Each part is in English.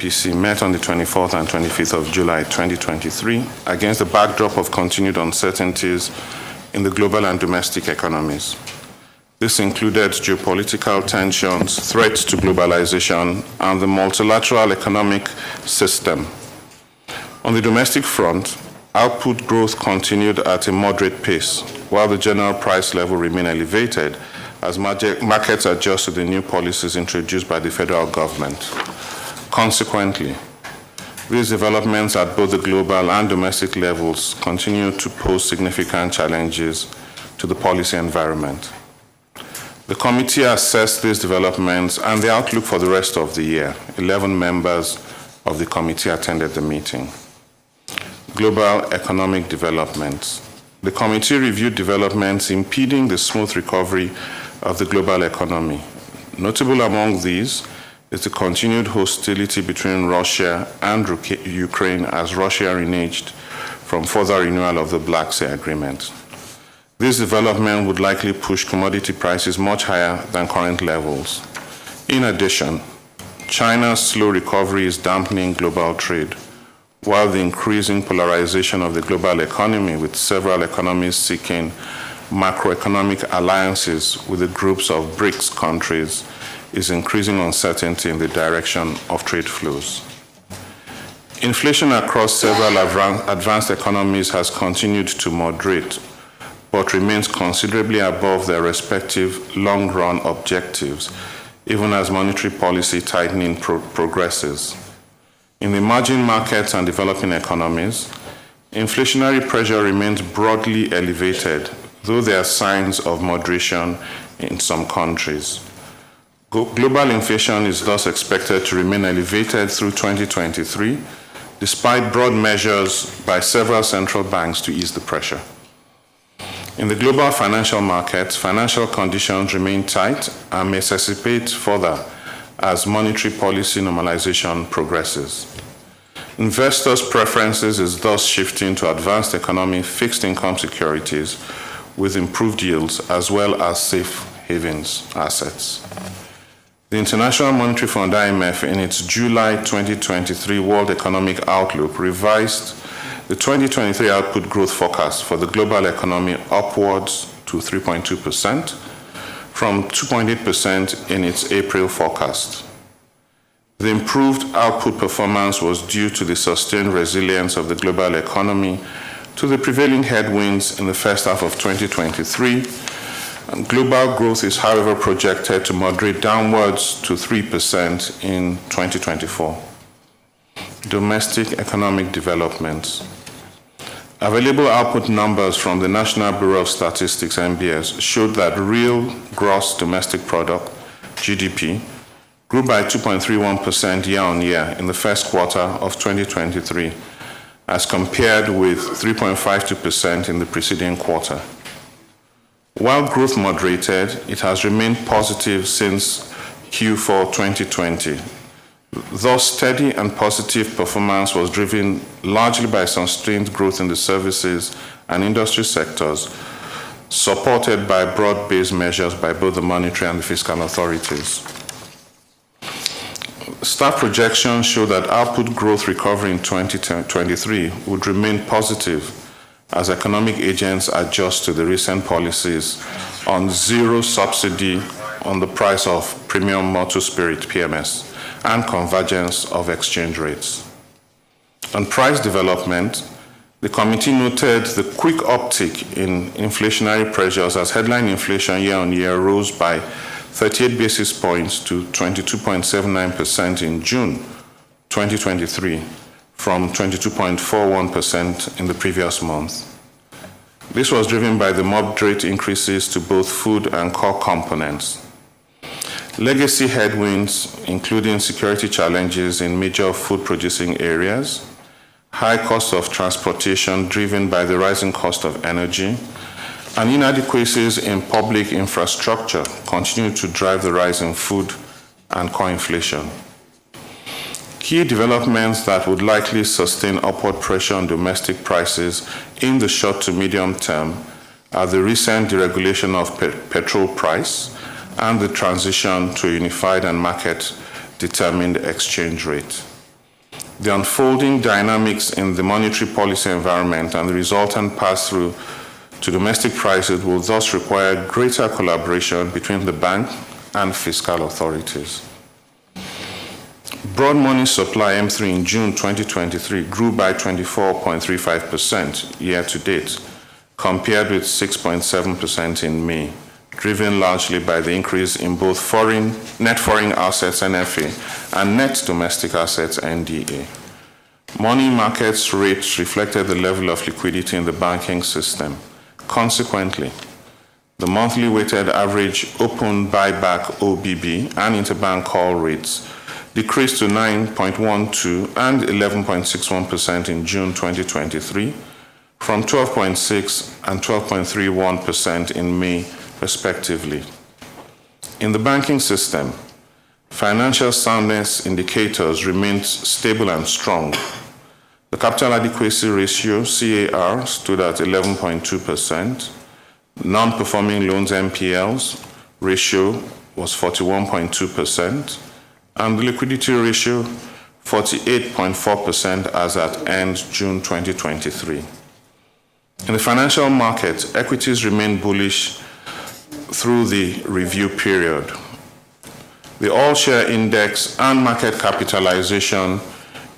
IPC met on the 24th and 25th of July 2023 against the backdrop of continued uncertainties in the global and domestic economies. This included geopolitical tensions, threats to globalization, and the multilateral economic system. On the domestic front, output growth continued at a moderate pace, while the general price level remained elevated as markets adjust to the new policies introduced by the federal government. Consequently, these developments at both the global and domestic levels continue to pose significant challenges to the policy environment. The committee assessed these developments and the outlook for the rest of the year. 11 members of the committee attended the meeting. Global economic developments. The committee reviewed developments impeding the smooth recovery of the global economy. Notable among these is the continued hostility between Russia and Ukraine as Russia reneged from further renewal of the Black Sea Agreement. This development would likely push commodity prices much higher than current levels. In addition, China's slow recovery is dampening global trade, while the increasing polarization of the global economy, with several economies seeking macroeconomic alliances with the groups of BRICS countries, is increasing uncertainty in the direction of trade flows. Inflation across several advanced economies has continued to moderate, but remains considerably above their respective long-run objectives, even as monetary policy tightening progresses. In the emerging markets and developing economies, inflationary pressure remains broadly elevated, though there are signs of moderation in some countries. Global inflation is thus expected to remain elevated through 2023, despite broad measures by several central banks to ease the pressure. In the global financial markets, financial conditions remain tight and may exacerbate further as monetary policy normalization progresses. Investors' preferences is thus shifting to advanced economy fixed income securities with improved yields as well as safe havens assets. The International Monetary Fund, IMF, in its July 2023 World Economic Outlook, revised the 2023 output growth forecast for the global economy upwards to 3.2%, from 2.8% in its April forecast. The improved output performance was due to the sustained resilience of the global economy to the prevailing headwinds in the first half of 2023. And global growth is, however, projected to moderate downwards to 3% in 2024. Domestic economic developments. Available output numbers from the National Bureau of Statistics, NBS, showed that real gross domestic product, GDP, grew by 2.31% year-on-year in the first quarter of 2023, as compared with 3.52% in the preceding quarter. While growth moderated, it has remained positive since Q4 2020. Thus, steady and positive performance was driven largely by sustained growth in the services and industry sectors, supported by broad-based measures by both the monetary and the fiscal authorities. Staff projections show that output growth recovery in 2023 would remain positive as economic agents adjust to the recent policies on zero subsidy on the price of premium motor spirit, PMS, and convergence of exchange rates. On price development, the committee noted the quick uptick in inflationary pressures as headline inflation year-on-year rose by 38 basis points to 22.79% in June 2023 from 22.41% in the previous month. This was driven by the moderate increases to both food and core components. Legacy headwinds, including security challenges in major food-producing areas, high cost of transportation driven by the rising cost of energy, and inadequacies in public infrastructure continue to drive the rise in food and core inflation. Key developments that would likely sustain upward pressure on domestic prices in the short to medium term are the recent deregulation of petrol price and the transition to a unified and market-determined exchange rate. The unfolding dynamics in the monetary policy environment and the resultant pass-through to domestic prices will thus require greater collaboration between the bank and fiscal authorities. Broad money supply M3 in June 2023 grew by 24.35% year to date, compared with 6.7% in May, driven largely by the increase in both net foreign assets NFA and net domestic assets NDA. Money markets rates reflected the level of liquidity in the banking system. Consequently, the monthly weighted average open buyback OBB and interbank call rates decreased to 9.12 and 11.61% in June 2023, from 12.6 and 12.31% in May, respectively. In the banking system, financial soundness indicators remained stable and strong. The capital adequacy ratio, CAR, stood at 11.2%. Non-performing loans NPLs ratio was 41.2%, and the liquidity ratio 48.4% as at end June 2023. In the financial market, equities remained bullish through the review period. The all-share index and market capitalization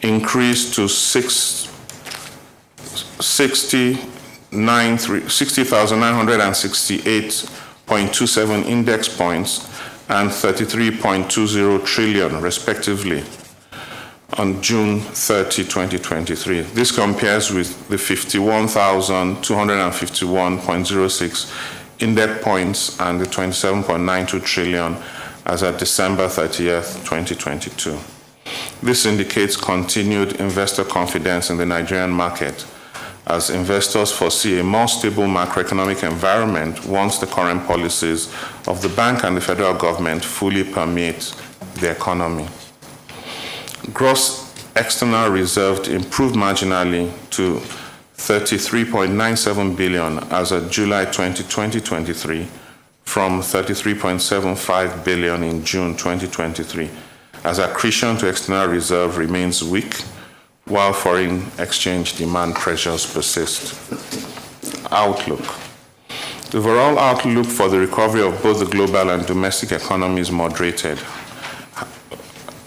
increased to 60,968.27 index points and 33.20 trillion, respectively, on June 30, 2023. This compares with the 51,251.06 index points and the 27.92 trillion as at December 30th, 2022. This indicates continued investor confidence in the Nigerian market, as investors foresee a more stable macroeconomic environment once the current policies of the bank and the federal government fully permeate the economy. Gross external reserve improved marginally to 33.97 billion as of July 2023 from 33.75 billion in June 2023, as accretion to external reserve remains weak while foreign exchange demand pressures persist. Outlook. The overall outlook for the recovery of both the global and domestic economies moderated.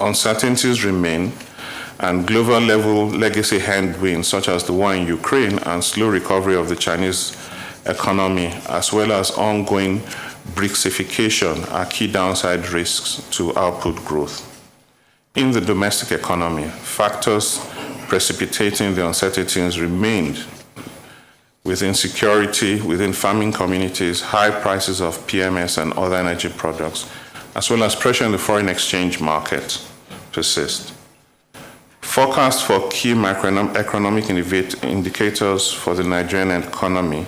Uncertainties remain, and global level legacy headwinds such as the war in Ukraine and slow recovery of the Chinese economy, as well as ongoing BRICSification, are key downside risks to output growth. In the domestic economy, factors precipitating the uncertainties remained, with insecurity within farming communities, high prices of PMS and other energy products, as well as pressure in the foreign exchange market persist. Forecasts for key macroeconomic indicators for the Nigerian economy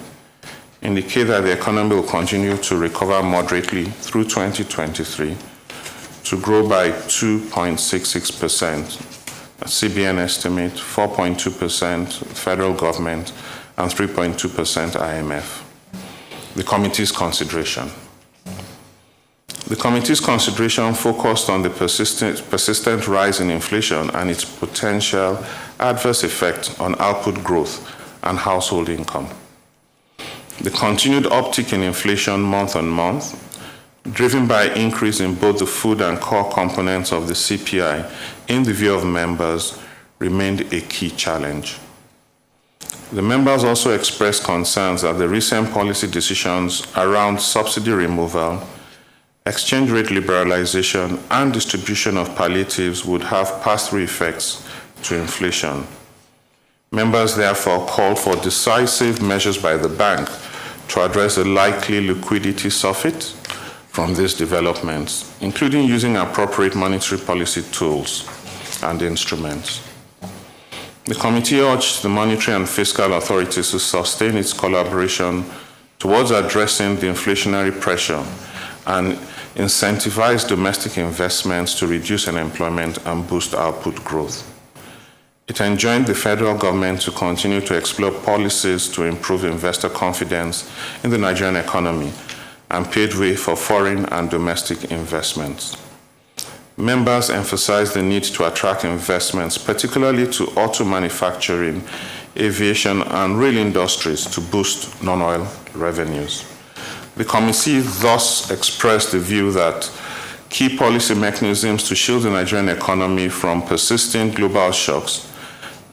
indicate that the economy will continue to recover moderately through 2023 to grow by 2.66%. CBN estimate, 4.2% federal government, and 3.2% IMF. The committee's consideration. The committee's consideration focused on the persistent rise in inflation and its potential adverse effect on output growth and household income. The continued uptick in inflation month on month, driven by increase in both the food and core components of the CPI, in the view of members, remained a key challenge. The members also expressed concerns that the recent policy decisions around subsidy removal, exchange rate liberalization, and distribution of palliatives would have pass-through effects to inflation. Members therefore called for decisive measures by the bank to address the likely liquidity surfeit from these developments, including using appropriate monetary policy tools and instruments. The committee urged the monetary and fiscal authorities to sustain its collaboration towards addressing the inflationary pressure and incentivize domestic investments to reduce unemployment and boost output growth. It enjoined the federal government to continue to explore policies to improve investor confidence in the Nigerian economy and paved way for foreign and domestic investments. members emphasized the need to attract investments, particularly to auto manufacturing, aviation, and rail industries to boost non-oil revenues. The committee thus expressed the view that key policy mechanisms to shield the Nigerian economy from persistent global shocks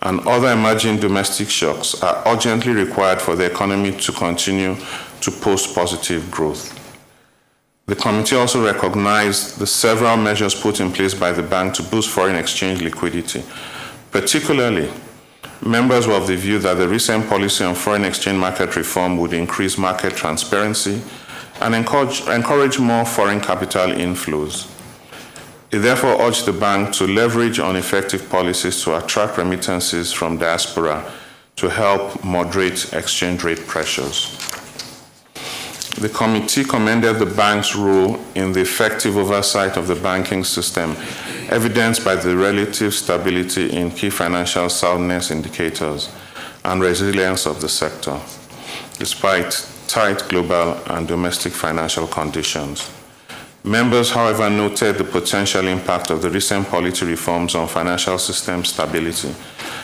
and other emerging domestic shocks are urgently required for the economy to continue to post positive growth. The committee also recognized the several measures put in place by the bank to boost foreign exchange liquidity. Particularly, members were of the view that the recent policy on foreign exchange market reform would increase market transparency and encourage more foreign capital inflows. It therefore urged the bank to leverage on effective policies to attract remittances from diaspora to help moderate exchange rate pressures. The committee commended the bank's role in the effective oversight of the banking system, evidenced by the relative stability in key financial soundness indicators and resilience of the sector, despite tight global and domestic financial conditions. Members, however, noted the potential impact of the recent policy reforms on financial system stability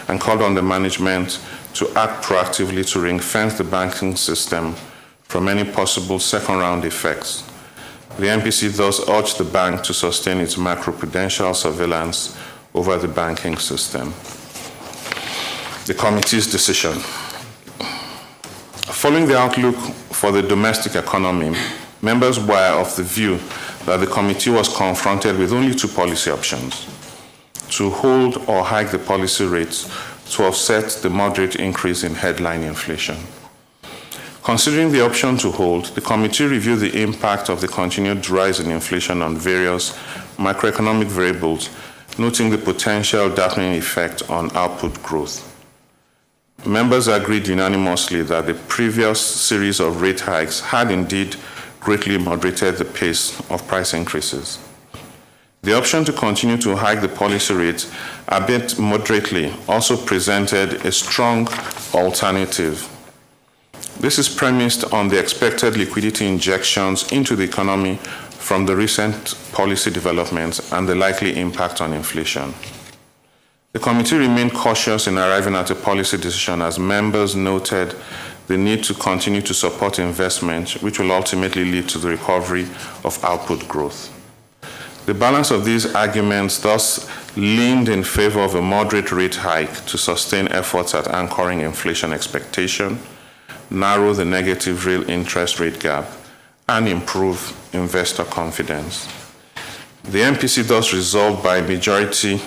and called on the management to act proactively to ring-fence the banking system from any possible second-round effects. The MPC thus urged the bank to sustain its macroprudential surveillance over the banking system. The committee's decision. Following the outlook for the domestic economy, members were of the view that the committee was confronted with only two policy options: to hold or hike the policy rates to offset the moderate increase in headline inflation. Considering the option to hold, the committee reviewed the impact of the continued rise in inflation on various macroeconomic variables, noting the potential dampening effect on output growth. Members agreed unanimously that the previous series of rate hikes had indeed greatly moderated the pace of price increases. The option to continue to hike the policy rate a bit moderately also presented a strong alternative. This is premised on the expected liquidity injections into the economy from the recent policy developments and the likely impact on inflation. The committee remained cautious in arriving at a policy decision as members noted the need to continue to support investment, which will ultimately lead to the recovery of output growth. The balance of these arguments thus leaned in favor of a moderate rate hike to sustain efforts at anchoring inflation expectation, narrow the negative real interest rate gap, and improve investor confidence. The MPC thus resolved by majority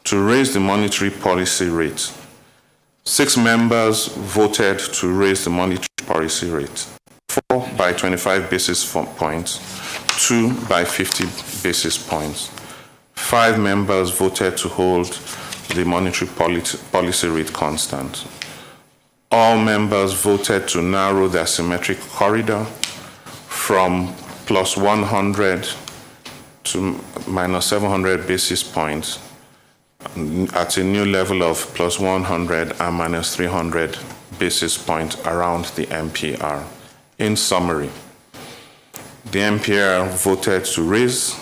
to raise the monetary policy rate. 6 members voted to raise the monetary policy rate, 4 by 25 basis points, 2 by 50 basis points. 5 members voted to hold the monetary policy rate constant. All members voted to narrow the asymmetric corridor from plus 100 to minus 700 basis points at a new level of plus 100 and minus 300 basis points around the MPR. In summary, the MPR voted to raise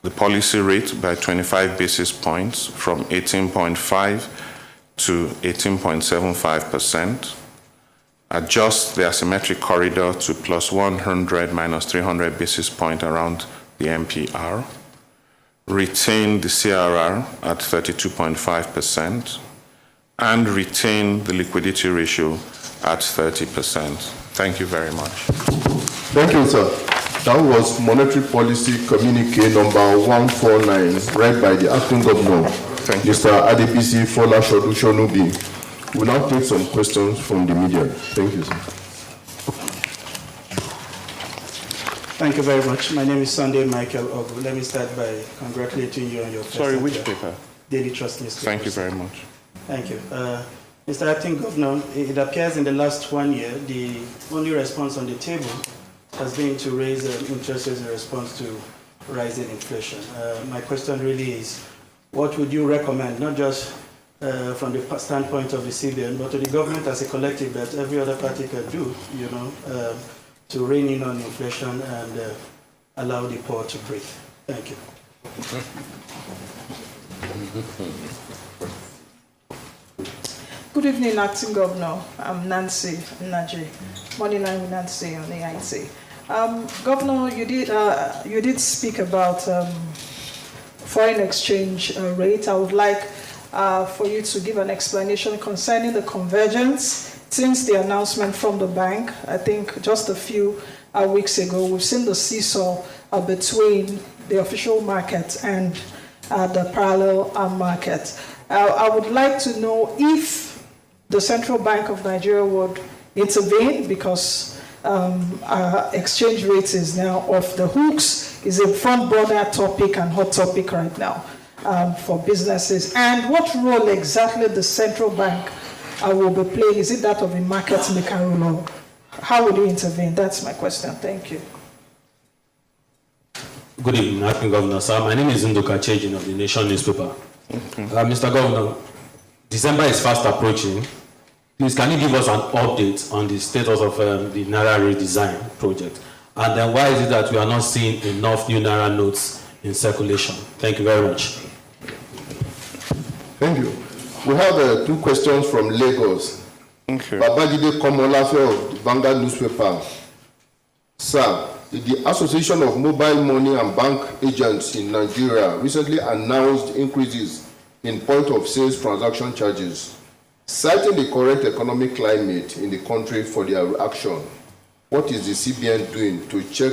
the policy rate by 25 basis points from 18.5 to 18.75%, adjust the asymmetric corridor to plus 100 minus 300 basis points around the MPR, retain the CRR at 32.5%, and retain the liquidity ratio at 30%. Thank you very much. Thank you, sir. That was Monetary Policy Communique number 149, read by the Acting Governor, Mr. Adebisi Folashodusonubi. We'll now take some questions from the media. Thank you, sir. Thank you very much. My name is Sunday Michael Ogu. Let me start by congratulating you on your first which paper? Daily Trust newspaper. Thank you very much. Thank you. Mr. Acting Governor, it appears in the last 1 year, the only response on the table has been to raise interest rates in response to rising inflation. My question really is, what would you recommend, not just from the standpoint of the CBN, but to the government as a collective that every other party can do, to rein in on inflation and allow the poor to breathe? Thank you. Good evening, Acting Governor. I'm Nancy Naji. Moneyline with Nancy on AIT. Governor, you did speak about foreign exchange rate. I would like for you to give an explanation concerning the convergence since the announcement from the bank. I think just a few weeks ago, we've seen the seesaw between the official market and the parallel market. I would like to know if the Central Bank of Nigeria would intervene because our exchange rate is now off the hooks, is a front burner topic and hot topic right now for businesses. And what role exactly the Central Bank will be playing? Is it that of a market maker role? How will you intervene? That's my question. Thank you. Good evening, Acting Governor. Sir, my name is Nduka Chejin of the Nation newspaper. Mr. Governor, December is fast approaching. Please, can you give us an update on the status of the Naira redesign project? And then why is it that we are not seeing enough new Naira notes in circulation? Thank you very much. Thank you. We have 2 questions from Lagos. Thank you. Babajide Komolafe of the Vanguard newspaper. Sir, the Association of Mobile Money and Bank Agents in Nigeria recently announced increases in point-of-sales transaction charges, citing the current economic climate in the country for their action. What is the CBN doing to check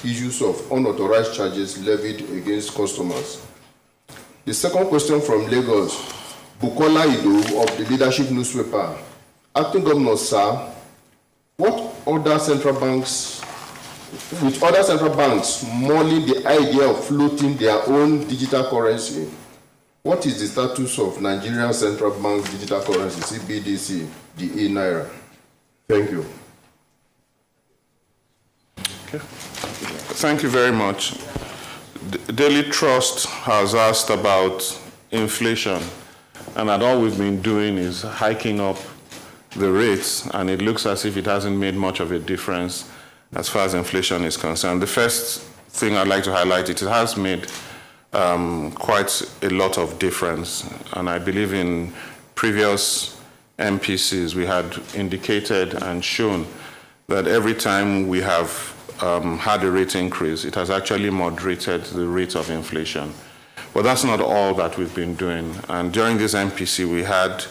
issues of unauthorized charges levied against customers? The second question from Lagos, Bukola Ido of the Leadership newspaper. Acting Governor, sir, with other central banks mulling the idea of floating their own digital currency, what is the status of Nigerian Central Bank's digital currency, CBDC, the e-Naira? Thank you. Okay. Thank you very much. Daily Trust has asked about inflation, and that all we've been doing is hiking up the rates, and it looks as if it hasn't made much of a difference as far as inflation is concerned. The first thing I'd like to highlight, it has made quite a lot of difference. And I believe in previous MPCs, we had indicated and shown that every time we have had a rate increase, it has actually moderated the rate of inflation. But that's not all that we've been doing. And during this MPC, we had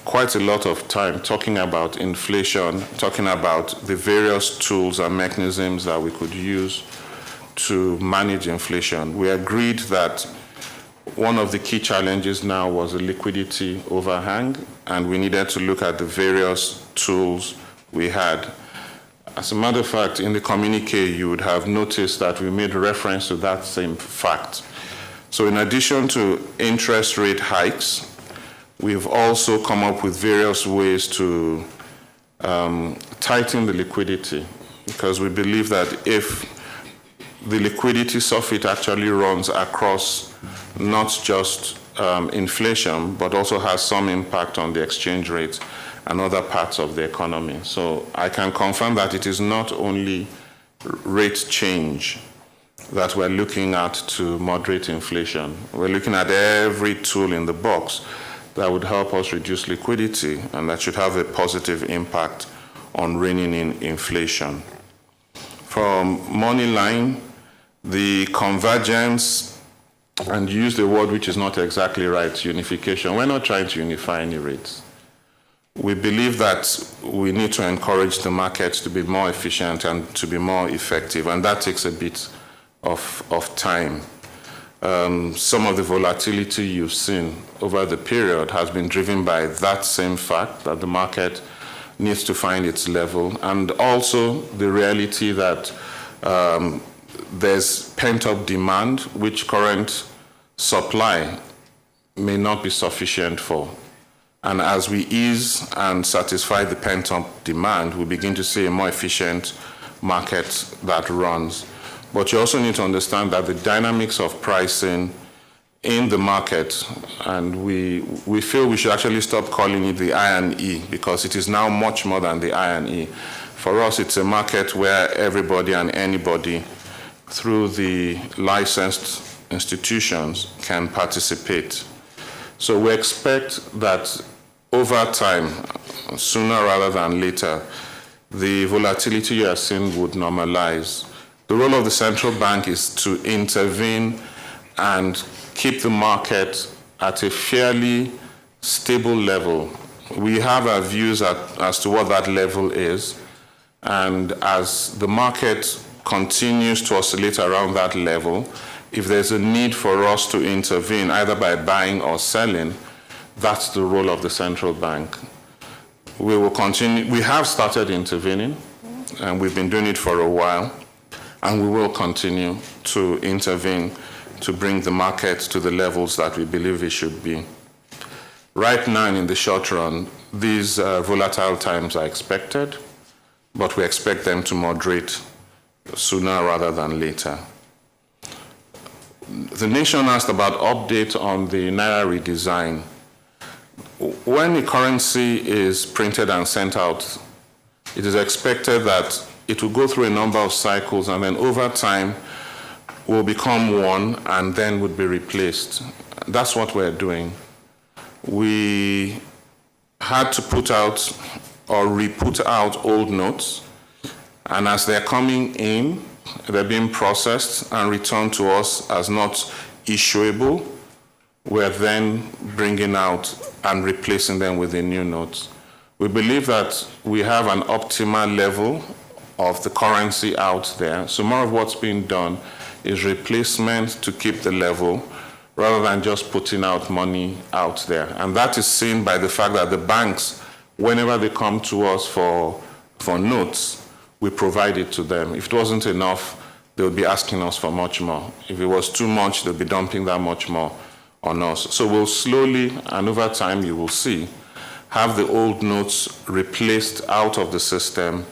quite a lot of time talking about inflation, talking about the various tools and mechanisms that we could use to manage inflation. We agreed that one of the key challenges now was a liquidity overhang, and we needed to look at the various tools we had. As a matter of fact, in the communique, you would have noticed that we made reference to that same fact. So in addition to interest rate hikes, we've also come up with various ways to tighten the liquidity, because we believe that if the liquidity surfeit actually runs across not just inflation, but also has some impact on the exchange rate and other parts of the economy. So I can confirm that it is not only rate change that we're looking at to moderate inflation. We're looking at every tool in the box that would help us reduce liquidity, and that should have a positive impact on reining in inflation. From Moneyline, the convergence, and use the word which is not exactly right, unification. We're not trying to unify any rates. We believe that we need to encourage the market to be more efficient and to be more effective, and that takes a bit of time. Some of the volatility you've seen over the period has been driven by that same fact that the market needs to find its level, and also the reality that there's pent-up demand which current supply may not be sufficient for. And as we ease and satisfy the pent-up demand, we begin to see a more efficient market that runs. But you also need to understand that the dynamics of pricing in the market, and we feel we should actually stop calling it the I&E, because it is now much more than the I&E. For us, it's a market where everybody and anybody, through the licensed institutions can participate. So we expect that over time, sooner rather than later, the volatility you are seeing would normalize. The role of the central bank is to intervene and keep the market at a fairly stable level. We have our views as to what that level is, and as the market continues to oscillate around that level, if there's a need for us to intervene, either by buying or selling, that's the role of the central bank. We will continue. We have started intervening, and we've been doing it for a while, and we will continue to intervene to bring the market to the levels that we believe it should be. Right now, in the short run, these volatile times are expected, but we expect them to moderate sooner rather than later. The nation asked about update on the Naira redesign. When the currency is printed and sent out, it is expected that it will go through a number of cycles, and then over time will become one and then would be replaced. That's what we're doing. We had to put out or re-put out old notes, and as they're coming in, they're being processed and returned to us as not issuable. We're then bringing out and replacing them with the new notes. We believe that we have an optimal level of the currency out there, so more of what's being done is replacement to keep the level rather than just putting out money out there. And that is seen by the fact that the banks, whenever they come to us for notes, we provide it to them. If it wasn't enough, they would be asking us for much more. If it was too much, they'll be dumping that much more on us. So we'll slowly, and over time you will see, have the old notes replaced out of the system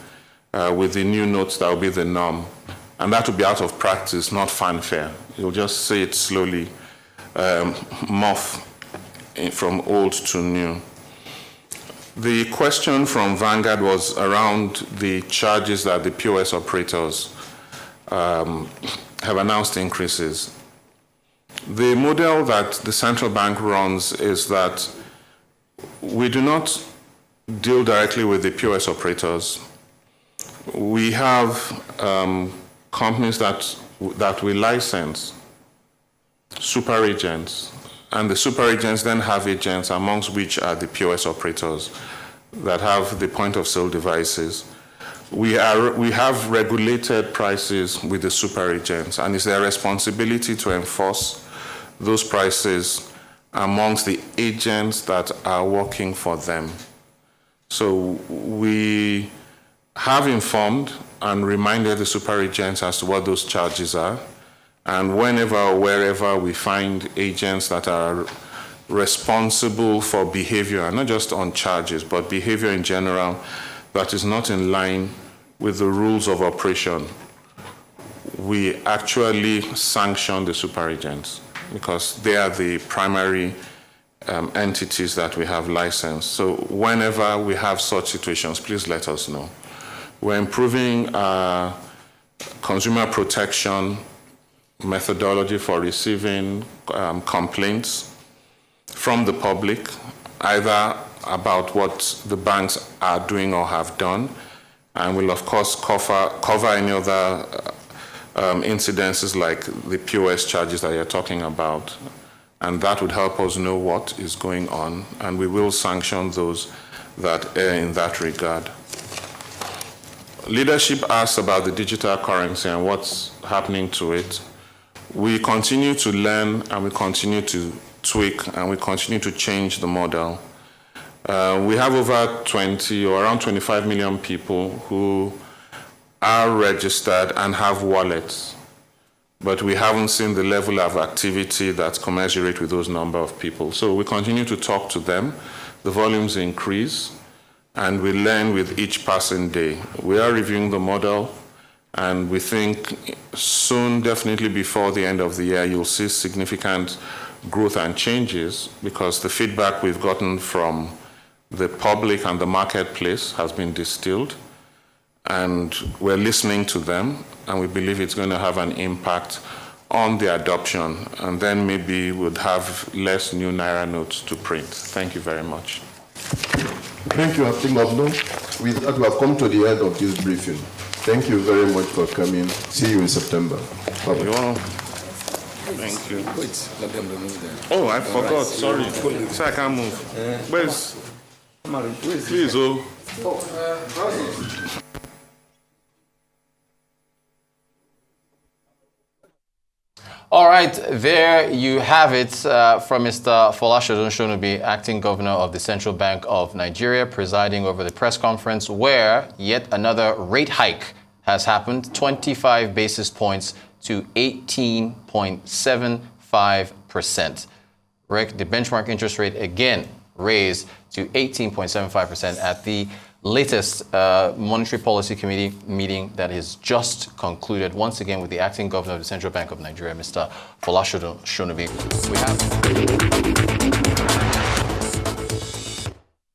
with the new notes that will be the norm. And that will be out of practice, not fanfare. You'll just see it slowly morph from old to new. The question from Vanguard was around the charges that the POS operators have announced increases. The model that the central bank runs is that we do not deal directly with the POS operators. We have companies that we license, super agents, and the super agents then have agents, amongst which are the POS operators that have the point of sale devices. We have regulated prices with the super agents, and it's their responsibility to enforce those prices amongst the agents that are working for them. So we have informed and reminded the super agents as to what those charges are. And whenever or wherever we find agents that are responsible for behavior, and not just on charges, but behavior in general, that is not in line with the rules of operation, we actually sanction the super agents because they are the primary entities that we have licensed. So whenever we have such situations, please let us know. We're improving our consumer protection methodology for receiving complaints from the public, either about what the banks are doing or have done, and will of course cover any other incidences like the POS charges that you're talking about, and that would help us know what is going on, and we will sanction those that err in that regard. Leadership asked about the digital currency and what's happening to it. We continue to learn, and we continue to tweak, and we continue to change the model. We have over 20 or around 25 million people who are registered and have wallets, but we haven't seen the level of activity that's commensurate with those number of people. So we continue to talk to them. The volumes increase, and we learn with each passing day. We are reviewing the model, and we think soon, definitely before the end of the year, you'll see significant growth and changes because the feedback we've gotten from the public and the marketplace has been distilled, and we're listening to them, and we believe it's going to have an impact on the adoption, and then maybe we'd have less new Naira notes to print. Thank you very much. Thank you, Acting Governor. With that, we have come to the end of this briefing. Thank you very much for coming. See you in September. Bye-bye. Thank you. Wait, let them remove them. Oh, I forgot. Sorry. So I can't move. Where's? Please, oh. All right, there you have it from Mr. Folashodun Shonubi, Acting Governor of the Central Bank of Nigeria, presiding over the press conference where yet another rate hike has happened, 25 basis points to 18.75%. The benchmark interest rate again raised to 18.75% at the latest Monetary Policy Committee meeting that is just concluded, once again with the Acting Governor of the Central Bank of Nigeria, Mr. Folashodun Shonubi. We have